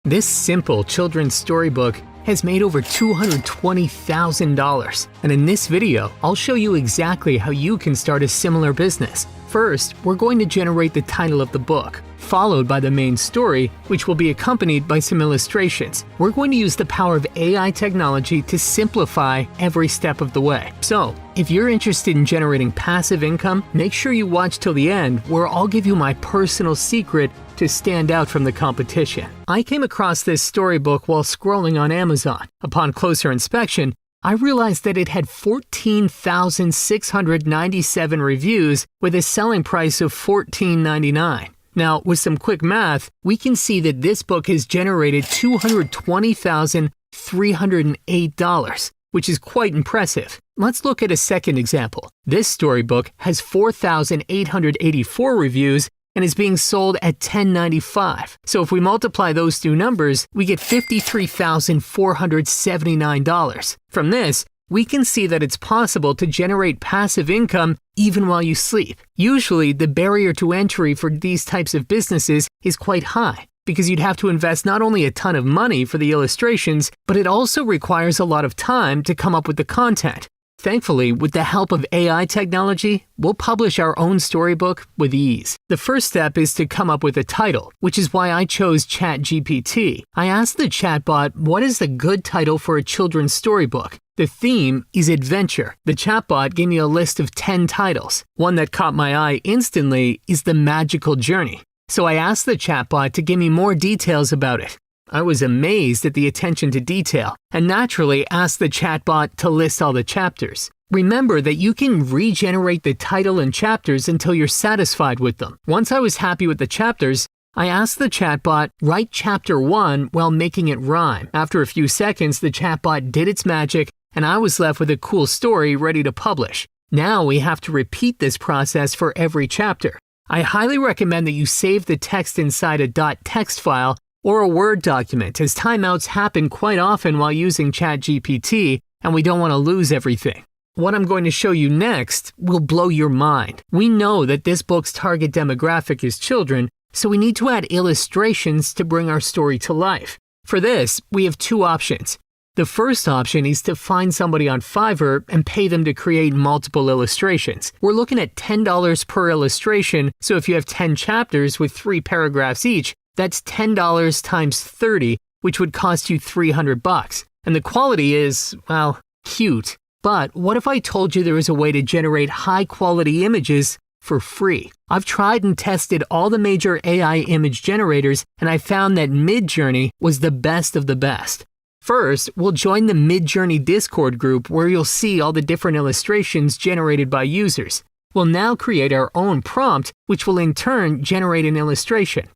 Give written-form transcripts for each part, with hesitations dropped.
This simple children's storybook has made over $220,000, and in this video, I'll show you exactly how you can start a similar business. First, we're going to generate the title of the book, followed by the main story, which will be accompanied by some illustrations. We're going to use the power of AI technology to simplify every step of the way. So, if you're interested in generating passive income, make sure you watch till the end, where I'll give you my personal secret to stand out from the competition. I came across this storybook while scrolling on Amazon. Upon closer inspection, I realized that it had 14,697 reviews with a selling price of $14.99. Now, with some quick math, we can see that this book has generated $220,308, which is quite impressive. Let's look at a second example. This storybook has 4,884 reviews and is being sold at $10.95. So if we multiply those two numbers, we get $53,479. From this, we can see that it's possible to generate passive income even while you sleep. Usually, the barrier to entry for these types of businesses is quite high, because you'd have to invest not only a ton of money for the illustrations, but it also requires a lot of time to come up with the content. Thankfully, with the help of AI technology, we'll publish our own storybook with ease. The first step is to come up with a title, which is why I chose ChatGPT. I asked the chatbot, what is a good title for a children's storybook? The theme is adventure. The chatbot gave me a list of 10 titles. One that caught my eye instantly is The Magical Journey. So I asked the chatbot to give me more details about it. I was amazed at the attention to detail, and naturally asked the chatbot to list all the chapters. Remember that you can regenerate the title and chapters until you're satisfied with them. Once I was happy with the chapters, I asked the chatbot, write chapter 1 while making it rhyme. After a few seconds, the chatbot did its magic, and I was left with a cool story ready to publish. Now we have to repeat this process for every chapter. I highly recommend that you save the text inside a .txt file or a Word document, as timeouts happen quite often while using ChatGPT, and we don't want to lose everything. What I'm going to show you next will blow your mind. We know that this book's target demographic is children, so we need to add illustrations to bring our story to life. For this, we have two options. The first option is to find somebody on Fiverr and pay them to create multiple illustrations. We're looking at $10 per illustration, so if you have 10 chapters with 3 paragraphs each, that's $10 times 30, which would cost you $300. And the quality is, well, cute. But what if I told you there was a way to generate high-quality images for free? I've tried and tested all the major AI image generators, and I found that Midjourney was the best of the best. First, we'll join the Midjourney Discord group, where you'll see all the different illustrations generated by users. We'll now create our own prompt, which will in turn generate an illustration.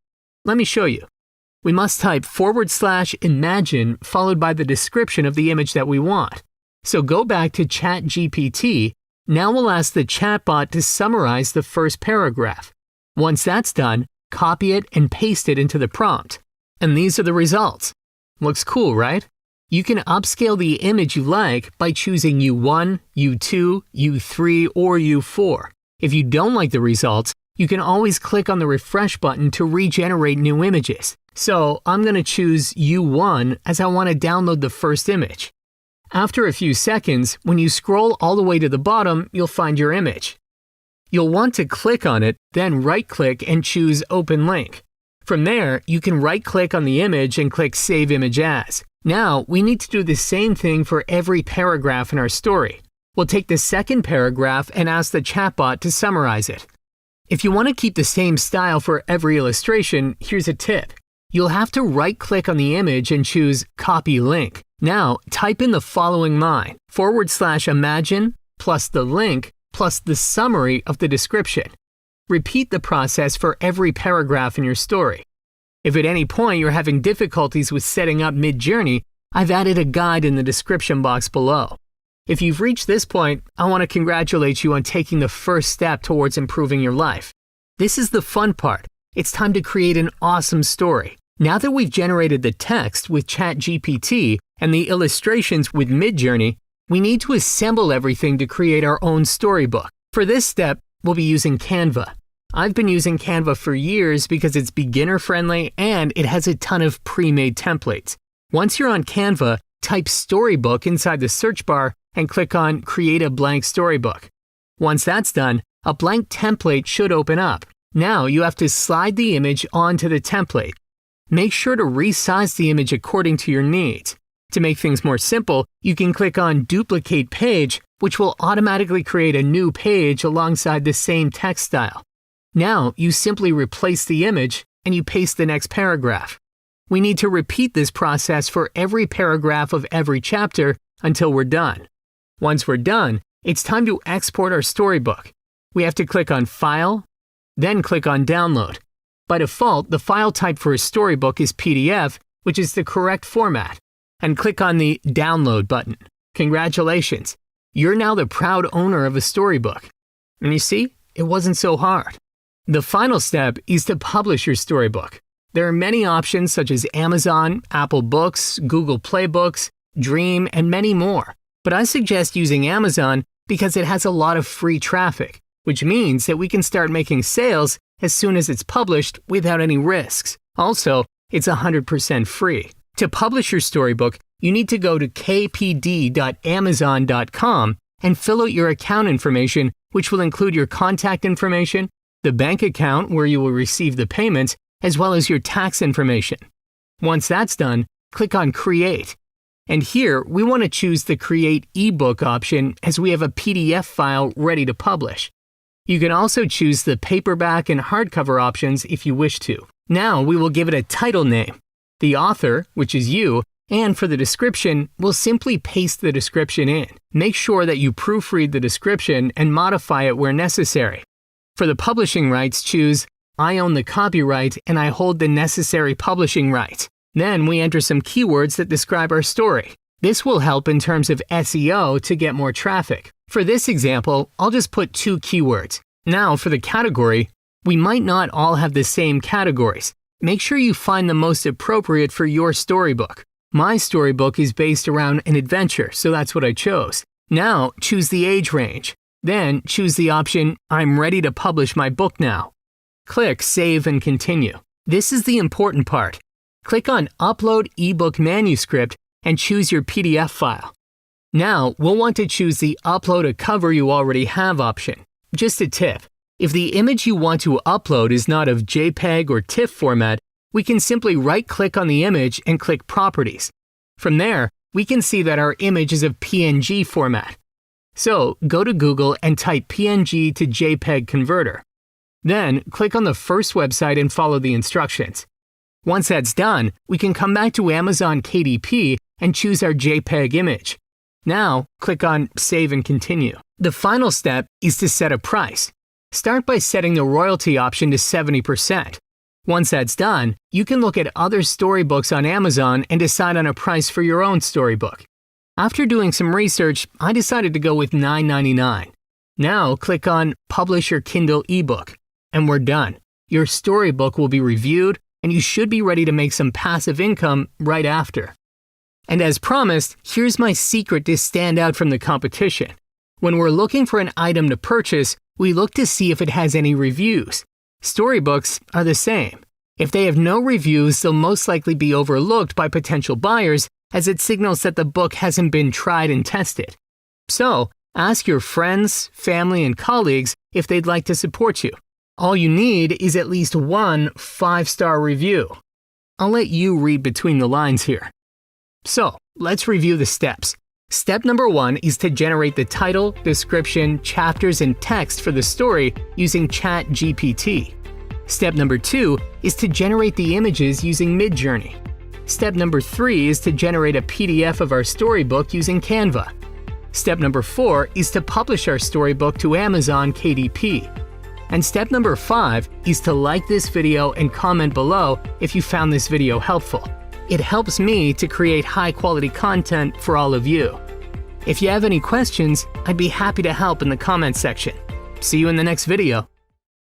Let me show you. We must type /imagine followed by the description of the image that we want. So go back to ChatGPT. Now we'll ask the chatbot to summarize the first paragraph. Once that's done, copy it and paste it into the prompt. And these are the results. Looks cool, right? You can upscale the image you like by choosing U1, U2, U3, or U4. If you don't like the results, you can always click on the refresh button to regenerate new images. So I'm going to choose U1 as I want to download the first image. After a few seconds, when you scroll all the way to the bottom, you'll find your image. You'll want to click on it, then right-click and choose Open Link. From there, you can right-click on the image and click Save Image As. Now, we need to do the same thing for every paragraph in our story. We'll take the second paragraph and ask the chatbot to summarize it. If you want to keep the same style for every illustration, here's a tip. You'll have to right-click on the image and choose Copy Link. Now, type in the following line, /imagine plus the link plus the summary of the description. Repeat the process for every paragraph in your story. If at any point you're having difficulties with setting up Midjourney, I've added a guide in the description box below. If you've reached this point, I want to congratulate you on taking the first step towards improving your life. This is the fun part. It's time to create an awesome story. Now that we've generated the text with ChatGPT and the illustrations with Midjourney, we need to assemble everything to create our own storybook. For this step, we'll be using Canva. I've been using Canva for years because it's beginner-friendly and it has a ton of pre-made templates. Once you're on Canva, type Storybook inside the search bar and click on Create a Blank Storybook. Once that's done, a blank template should open up. Now you have to slide the image onto the template. Make sure to resize the image according to your needs. To make things more simple, you can click on Duplicate Page, which will automatically create a new page alongside the same text style. Now you simply replace the image and you paste the next paragraph. We need to repeat this process for every paragraph of every chapter until we're done. Once we're done, it's time to export our storybook. We have to click on File, then click on Download. By default, the file type for a storybook is PDF, which is the correct format, and click on the Download button. Congratulations! You're now the proud owner of a storybook. And you see, it wasn't so hard. The final step is to publish your storybook. There are many options such as Amazon, Apple Books, Google Play Books, Dream, and many more. But I suggest using Amazon because it has a lot of free traffic, which means that we can start making sales as soon as it's published without any risks. Also, it's 100% free. To publish your storybook, you need to go to kpd.amazon.com and fill out your account information, which will include your contact information, the bank account where you will receive the payments, as well as your tax information. Once that's done, click on Create. And here, we want to choose the Create ebook option as we have a PDF file ready to publish. You can also choose the paperback and hardcover options if you wish to. Now we will give it a title name. The author, which is you, and for the description, we'll simply paste the description in. Make sure that you proofread the description and modify it where necessary. For the publishing rights, choose I own the copyright and I hold the necessary publishing rights. Then we enter some keywords that describe our story. This will help in terms of SEO to get more traffic. For this example, I'll just put 2 keywords. Now for the category, we might not all have the same categories. Make sure you find the most appropriate for your storybook. My storybook is based around an adventure, so that's what I chose. Now choose the age range. Then choose the option, I'm ready to publish my book now. Click Save and Continue. This is the important part. Click on Upload eBook Manuscript and choose your PDF file. Now, we'll want to choose the Upload a Cover You Already Have option. Just a tip, if the image you want to upload is not of JPEG or TIFF format, we can simply right-click on the image and click Properties. From there, we can see that our image is of PNG format. So, go to Google and type PNG to JPEG converter. Then, click on the first website and follow the instructions. Once that's done, we can come back to Amazon KDP and choose our JPEG image. Now, click on Save and Continue. The final step is to set a price. Start by setting the royalty option to 70%. Once that's done, you can look at other storybooks on Amazon and decide on a price for your own storybook. After doing some research, I decided to go with $9.99. Now, click on Publish Your Kindle ebook, and we're done. Your storybook will be reviewed, and you should be ready to make some passive income right after. And as promised, here's my secret to stand out from the competition. When we're looking for an item to purchase, we look to see if it has any reviews. Storybooks are the same. If they have no reviews, they'll most likely be overlooked by potential buyers, as it signals that the book hasn't been tried and tested. So, ask your friends, family, and colleagues if they'd like to support you. All you need is at least one 5-star review. I'll let you read between the lines here. So, let's review the steps. Step number 1 is to generate the title, description, chapters, and text for the story using ChatGPT. Step number 2 is to generate the images using Midjourney. Step number 3 is to generate a PDF of our storybook using Canva. Step number 4 is to publish our storybook to Amazon KDP. And step number 5 is to like this video and comment below if you found this video helpful. It helps me to create high-quality content for all of you. If you have any questions, I'd be happy to help in the comments section. See you in the next video.